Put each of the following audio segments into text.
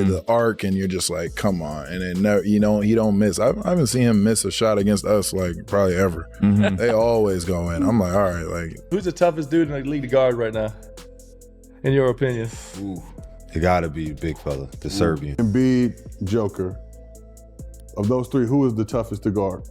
get the arc, and you're just like, come on. And then never, he don't miss. I haven't seen him miss a shot against us like probably ever. They always go in. I'm like, all right, like. Who's the toughest dude in the league to guard right now, in your opinion? Ooh, it gotta be big fella, the Serbian. Embiid, Joker. Of those three, who is the toughest to guard?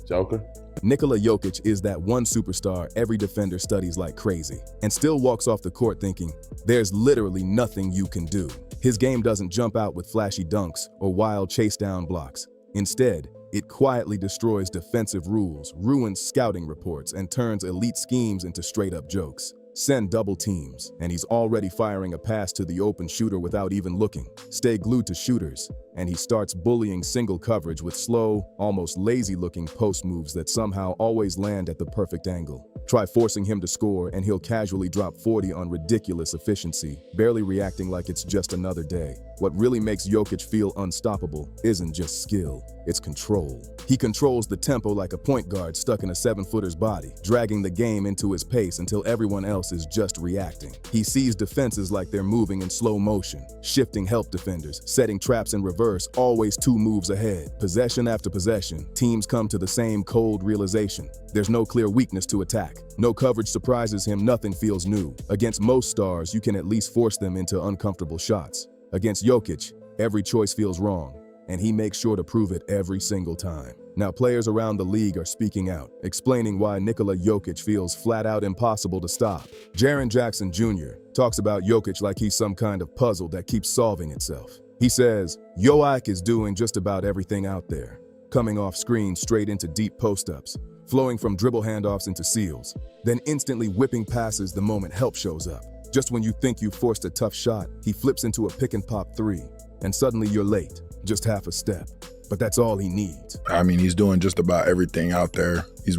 Joker. Nikola Jokic is that one superstar every defender studies like crazy and still walks off the court thinking, there's literally nothing you can do. His game doesn't jump out with flashy dunks or wild chase down blocks. Instead, it quietly destroys defensive rules, ruins scouting reports, and turns elite schemes into straight-up jokes. Send double teams, and he's already firing a pass to the open shooter without even looking. Stay glued to shooters, and he starts bullying single coverage with slow, almost lazy-looking post moves that somehow always land at the perfect angle. Try forcing him to score, and he'll casually drop 40 on ridiculous efficiency, barely reacting like it's just another day. What really makes Jokic feel unstoppable isn't just skill, it's control. He controls the tempo like a point guard stuck in a 7-footer's body, dragging the game into his pace until everyone else is just reacting. He sees defenses like they're moving in slow motion, shifting help defenders, setting traps in reverse, always 2 moves ahead. Possession after possession, teams come to the same cold realization. There's no clear weakness to attack. No coverage surprises him, nothing feels new. Against most stars, you can at least force them into uncomfortable shots. Against Jokic, every choice feels wrong, and he makes sure to prove it every single time. Now players around the league are speaking out, explaining why Nikola Jokic feels flat out impossible to stop. Jaren Jackson Jr. talks about Jokic like he's some kind of puzzle that keeps solving itself. He says, Jokic is doing just about everything out there, coming off screen straight into deep post-ups, flowing from dribble handoffs into seals, then instantly whipping passes the moment help shows up. Just when you think you forced a tough shot, he flips into a pick-and-pop 3, and suddenly you're late, just half a step. But that's all he needs. I mean, he's doing just about everything out there. He's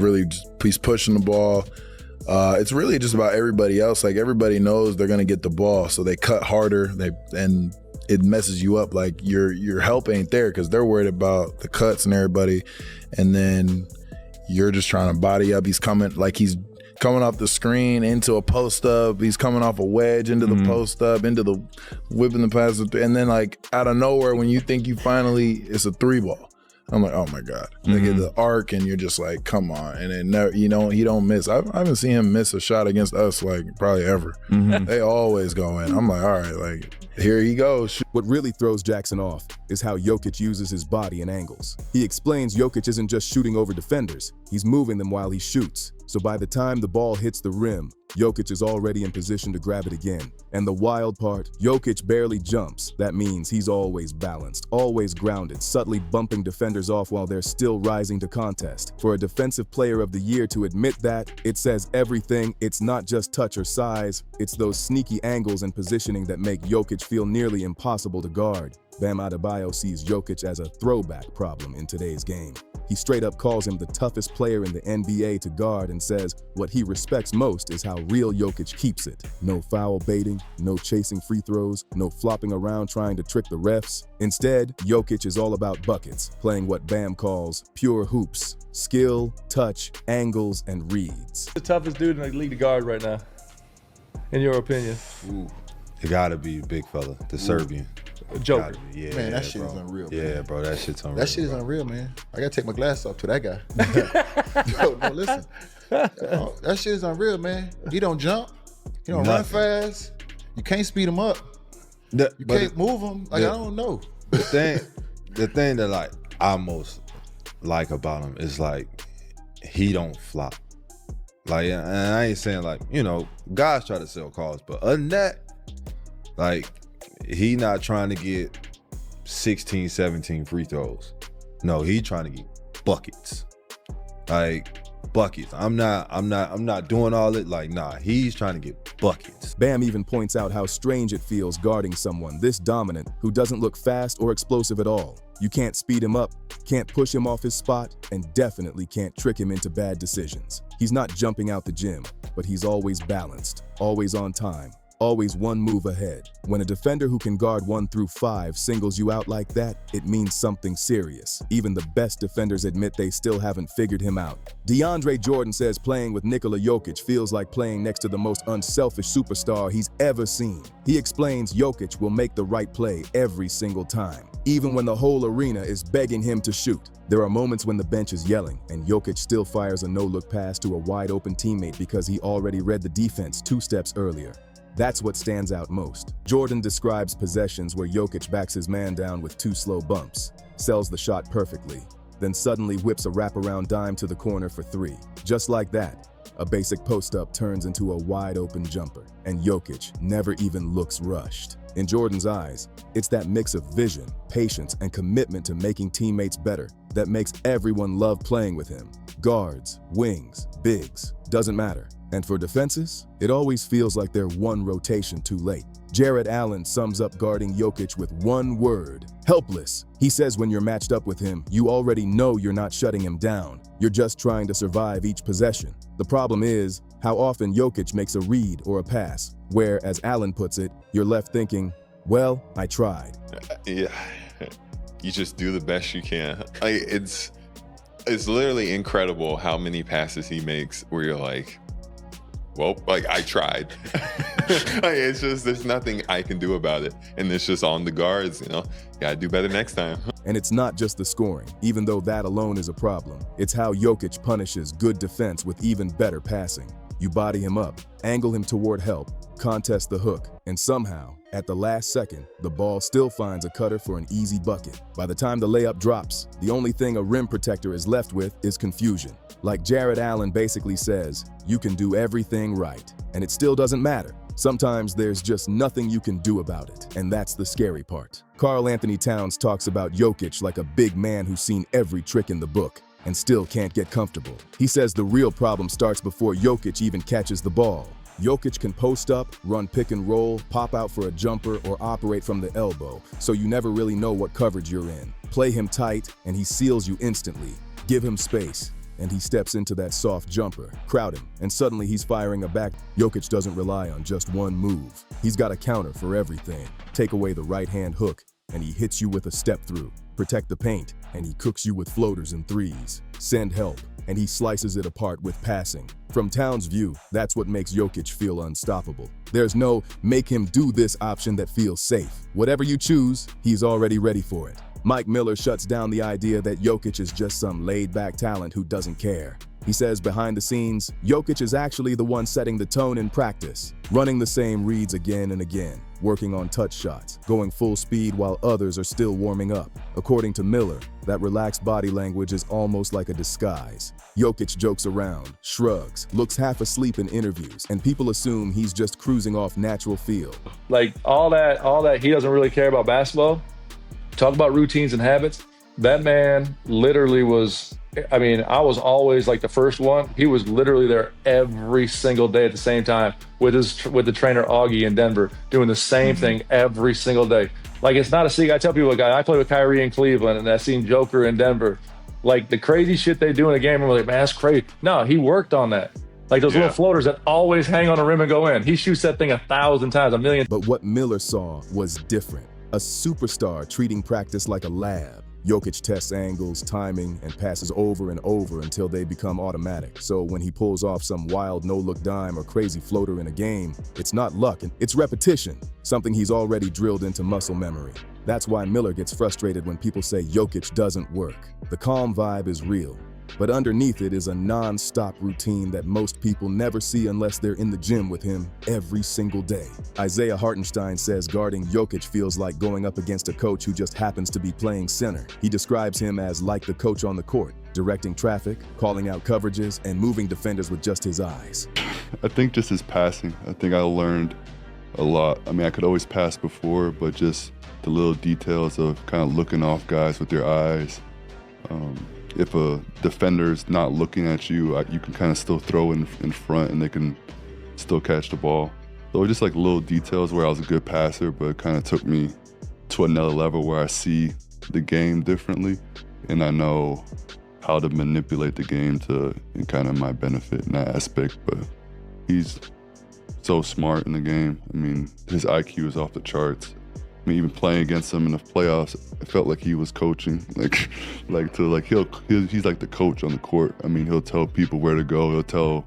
pushing the ball. It's really just about everybody else. Like, everybody knows they're gonna get the ball, so they cut harder. And it messes you up. Like, your help ain't there because they're worried about the cuts and everybody, and then you're just trying to body up. He's coming off the screen into a post up. He's coming off a wedge into the post up, into the whipping the pass, and then like out of nowhere, when you think it's a 3 ball. I'm like, oh my God. They get the arc, and you're just like, come on. And then never, he don't miss. I haven't seen him miss a shot against us like probably ever. They always go in. I'm like, all right, like, here he goes. What really throws Jackson off is how Jokic uses his body and angles. He explains Jokic isn't just shooting over defenders, he's moving them while he shoots. So by the time the ball hits the rim, Jokic is already in position to grab it again. And the wild part, Jokic barely jumps. That means he's always balanced, always grounded, subtly bumping defenders off while they're still rising to contest. For a Defensive Player of the Year to admit that, it says everything. It's not just touch or size, it's those sneaky angles and positioning that make Jokic feel nearly impossible to guard. Bam Adebayo sees Jokic as a throwback problem in today's game. He straight up calls him the toughest player in the NBA to guard and says what he respects most is how real Jokic keeps it. No foul baiting, no chasing free throws, no flopping around trying to trick the refs. Instead, Jokic is all about buckets, playing what Bam calls pure hoops. Skill, touch, angles, and reads. The toughest dude in the league to guard right now, in your opinion? Ooh, it gotta be big fella, the Serbian. Joker. Yeah, Man, that shit is unreal. Yeah, man. bro, that shit's unreal. That shit is unreal, man. I gotta take my glasses off to that guy. No, listen. That shit is unreal, man. He don't jump. He don't run fast. You can't speed him up. You can't move him. Like, I don't know. The thing that like I most like about him is like he don't flop. Like, and I ain't saying like, guys try to sell cars, but other than that, like, he not trying to get 16, 17 free throws. No, he trying to get buckets. Like, buckets. I'm not doing all it. Like, nah, he's trying to get buckets. Bam even points out how strange it feels guarding someone this dominant who doesn't look fast or explosive at all. You can't speed him up, can't push him off his spot, and definitely can't trick him into bad decisions. He's not jumping out the gym, but he's always balanced, always on time, always one move ahead. When a defender who can guard 1 through 5 singles you out like that, it means something serious. Even the best defenders admit they still haven't figured him out. DeAndre Jordan says playing with Nikola Jokic feels like playing next to the most unselfish superstar he's ever seen. He explains Jokic will make the right play every single time, even when the whole arena is begging him to shoot. There are moments when the bench is yelling, and Jokic still fires a no-look pass to a wide-open teammate because he already read the defense 2 steps earlier. That's what stands out most. Jordan describes possessions where Jokic backs his man down with 2 slow bumps, sells the shot perfectly, then suddenly whips a wraparound dime to the corner for 3. Just like that, a basic post-up turns into a wide-open jumper, and Jokic never even looks rushed. In Jordan's eyes, it's that mix of vision, patience, and commitment to making teammates better that makes everyone love playing with him. Guards, wings, bigs, doesn't matter. And for defenses, it always feels like they're 1 rotation too late. Jared Allen sums up guarding Jokic with 1 word: helpless. He says when you're matched up with him, you already know you're not shutting him down. You're just trying to survive each possession. The problem is how often Jokic makes a read or a pass, where, as Allen puts it, you're left thinking, well, I tried. Yeah, you just do the best you can. Like, it's literally incredible how many passes he makes where you're like, well, like, I tried. Like, it's just, there's nothing I can do about it. And it's just on the guards, you know, gotta do better next time. And it's not just the scoring, even though that alone is a problem. It's how Jokic punishes good defense with even better passing. You body him up, angle him toward help, contest the hook, and somehow, at the last second, the ball still finds a cutter for an easy bucket. By the time the layup drops, the only thing a rim protector is left with is confusion. Like Jared Allen basically says, you can do everything right, and it still doesn't matter. Sometimes there's just nothing you can do about it, and that's the scary part. Karl Anthony Towns talks about Jokic like a big man who's seen every trick in the book and still can't get comfortable. He says the real problem starts before Jokic even catches the ball. Jokic can post up, run pick and roll, pop out for a jumper, or operate from the elbow, so you never really know what coverage you're in. Play him tight, and he seals you instantly. Give him space, and he steps into that soft jumper. Crowd him, and suddenly he's firing a back. Jokic doesn't rely on just one move. He's got a counter for everything. Take away the right-hand hook, and he hits you with a step-through. Protect the paint, and he cooks you with floaters and threes. Send help, and he slices it apart with passing. From Towns' view, that's what makes Jokic feel unstoppable. There's no make him do this option that feels safe. Whatever you choose, he's already ready for it. Mike Miller shuts down the idea that Jokic is just some laid-back talent who doesn't care. He says behind the scenes, Jokic is actually the one setting the tone in practice, running the same reads again and again, working on touch shots, going full speed while others are still warming up. According to Miller, that relaxed body language is almost like a disguise. Jokic jokes around, shrugs, looks half asleep in interviews, and people assume he's just cruising off natural feel. Like all that, he doesn't really care about basketball. Talk about routines and habits. That man literally was, I mean, I was always like the first one. He was literally there every single day at the same time with the trainer Augie in Denver, doing the same thing every single day. Like, it's not a secret. I tell people, I played with Kyrie in Cleveland, and I seen Joker in Denver. Like, the crazy shit they do in a game, I'm like, man, that's crazy. No, he worked on that. Like those little floaters that always hang on the rim and go in. He shoots that thing 1,000 times, 1,000,000. But what Miller saw was different. A superstar treating practice like a lab. Jokic tests angles, timing, and passes over and over until they become automatic. So when he pulls off some wild no-look dime or crazy floater in a game, it's not luck, it's repetition, something he's already drilled into muscle memory. That's why Miller gets frustrated when people say Jokic doesn't work. The calm vibe is real, but underneath it is a non-stop routine that most people never see unless they're in the gym with him every single day. Isaiah Hartenstein says guarding Jokic feels like going up against a coach who just happens to be playing center. He describes him as like the coach on the court, directing traffic, calling out coverages, and moving defenders with just his eyes. I think just his passing. I think I learned a lot. I mean, I could always pass before, but just the little details of kind of looking off guys with your eyes. If a defender's not looking at you, you can kind of still throw in front and they can still catch the ball. So just like little details where I was a good passer, but it kind of took me to another level where I see the game differently and I know how to manipulate the game to in kind of my benefit in that aspect. But he's so smart in the game. I mean, his IQ is off the charts. I mean, even playing against him in the playoffs, it felt like he was coaching. He's like the coach on the court. I mean, he'll tell people where to go. He'll tell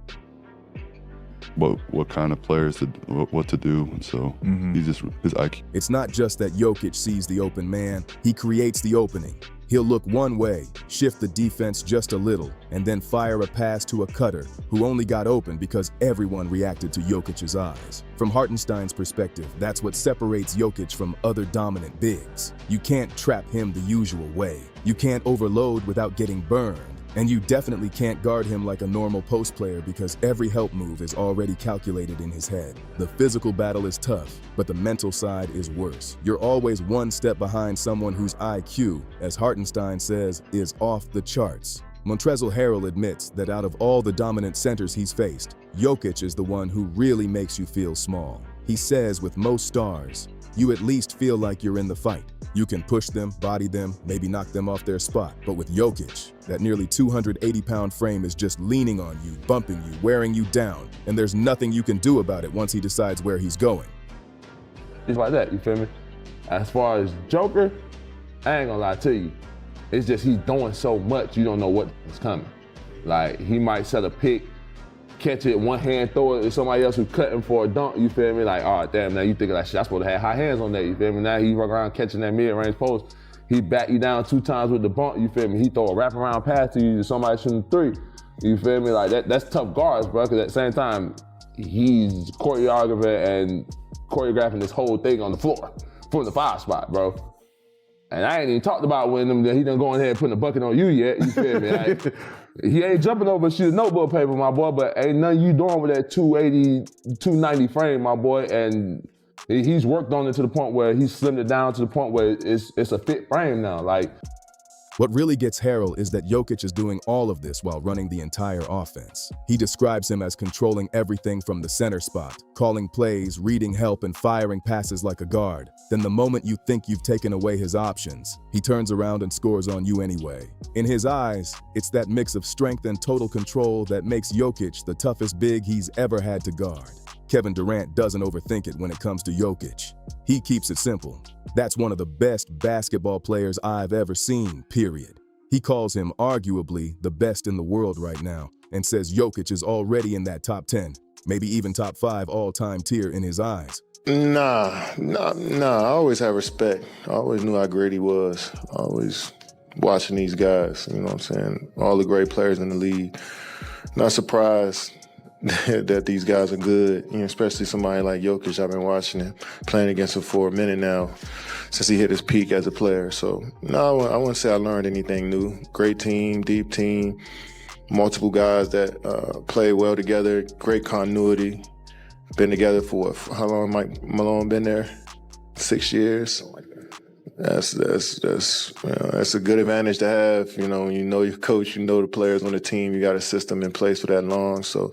what kind of players what to do. And so he's just his IQ. It's not just that Jokic sees the open man, he creates the opening. He'll look one way, shift the defense just a little, and then fire a pass to a cutter who only got open because everyone reacted to Jokic's eyes. From Hartenstein's perspective, that's what separates Jokic from other dominant bigs. You can't trap him the usual way. You can't overload without getting burned. And you definitely can't guard him like a normal post player because every help move is already calculated in his head. The physical battle is tough, but the mental side is worse. You're always one step behind someone whose IQ, as Hartenstein says, is off the charts. Montrezl Harrell admits that out of all the dominant centers he's faced, Jokic is the one who really makes you feel small. He says with most stars, you at least feel like you're in the fight. You can push them, body them, maybe knock them off their spot. But with Jokic, that nearly 280-pound frame is just leaning on you, bumping you, wearing you down, and there's nothing you can do about it once he decides where he's going. It's like that, you feel me? As far as Joker, I ain't gonna lie to you. It's just he's doing so much, you don't know what's coming. Like, he might set a pick, catch it, one hand, throw it to somebody else who's cutting for a dunk, you feel me? Like, all right, damn, now you thinking like, shit, I'm supposed to have high hands on that, you feel me? Now he run around catching that mid-range post. He back you down 2 times with the bump, you feel me? He throw a wraparound pass to you to somebody shooting 3, you feel me? Like, that's tough guards, bro, because at the same time, he's choreographing this whole thing on the floor from the 5 spot, bro. And I ain't even talked about when he done going ahead and putting a bucket on you yet, you feel me? Like, he ain't jumping over sheet of notebook paper, my boy, but ain't nothing you doing with that 280, 290 frame, my boy, and he's worked on it to the point where he's slimmed it down to the point where it's a fit frame now. Like, what really gets Harrell is that Jokic is doing all of this while running the entire offense. He describes him as controlling everything from the center spot, calling plays, reading help, and firing passes like a guard. Then the moment you think you've taken away his options, he turns around and scores on you anyway. In his eyes, it's that mix of strength and total control that makes Jokic the toughest big he's ever had to guard. Kevin Durant doesn't overthink it when it comes to Jokic. He keeps it simple. That's one of the best basketball players I've ever seen, period. He calls him arguably the best in the world right now and says Jokic is already in that top 10, maybe even top 5 all-time tier in his eyes. Nah. I always have respect. I always knew how great he was. Always watching these guys, you know what I'm saying? All the great players in the league. Not surprised that these guys are good, you know, especially somebody like Jokic. I've been watching him, playing against him for a minute now, since he hit his peak as a player. So, no, I wouldn't say I learned anything new. Great team, deep team, multiple guys that play well together, great continuity. Been together for how long Mike Malone been there? 6 years. That's a good advantage to have. You know, you know your coach, you know the players on the team, you got a system in place for that long. So,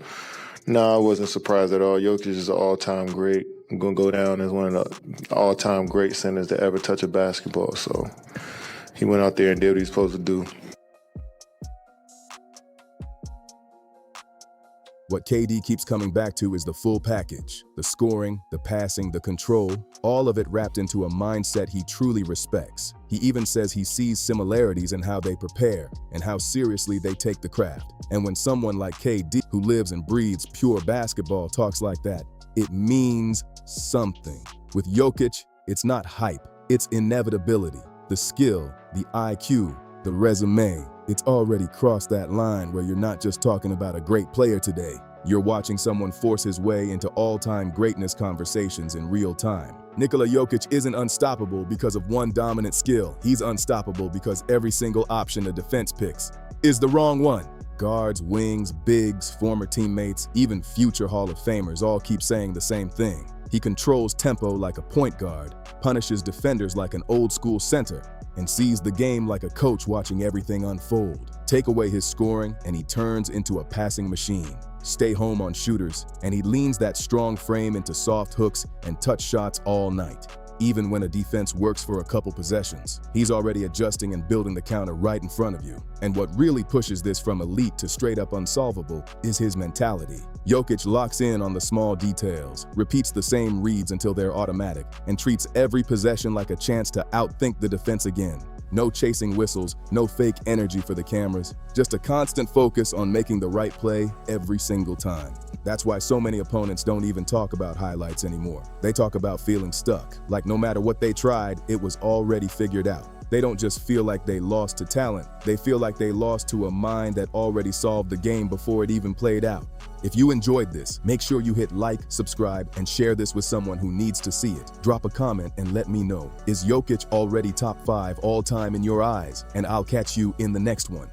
no, I wasn't surprised at all. Jokic is an all-time great. I'm going to go down as one of the all-time great centers to ever touch a basketball. So he went out there and did what he's supposed to do. What KD keeps coming back to is the full package, the scoring, the passing, the control, all of it wrapped into a mindset he truly respects. He even says he sees similarities in how they prepare and how seriously they take the craft. And when someone like KD, who lives and breathes pure basketball, talks like that, it means something. With Jokic, it's not hype, it's inevitability. The skill, the IQ, the resume, it's already crossed that line where you're not just talking about a great player today. You're watching someone force his way into all-time greatness conversations in real time. Nikola Jokic isn't unstoppable because of one dominant skill. He's unstoppable because every single option a defense picks is the wrong one. Guards, wings, bigs, former teammates, even future Hall of Famers all keep saying the same thing. He controls tempo like a point guard, punishes defenders like an old-school center, and sees the game like a coach watching everything unfold. Take away his scoring, and he turns into a passing machine. Stay home on shooters, and he leans that strong frame into soft hooks and touch shots all night. Even when a defense works for a couple possessions, he's already adjusting and building the counter right in front of you. And what really pushes this from elite to straight up unsolvable is his mentality. Jokic locks in on the small details, repeats the same reads until they're automatic, and treats every possession like a chance to outthink the defense again. No chasing whistles, no fake energy for the cameras, just a constant focus on making the right play every single time. That's why so many opponents don't even talk about highlights anymore. They talk about feeling stuck, like no matter what they tried, it was already figured out. They don't just feel like they lost to talent, they feel like they lost to a mind that already solved the game before it even played out. If you enjoyed this, make sure you hit like, subscribe, and share this with someone who needs to see it. Drop a comment and let me know. Is Jokic already top 5 all time in your eyes? And I'll catch you in the next one.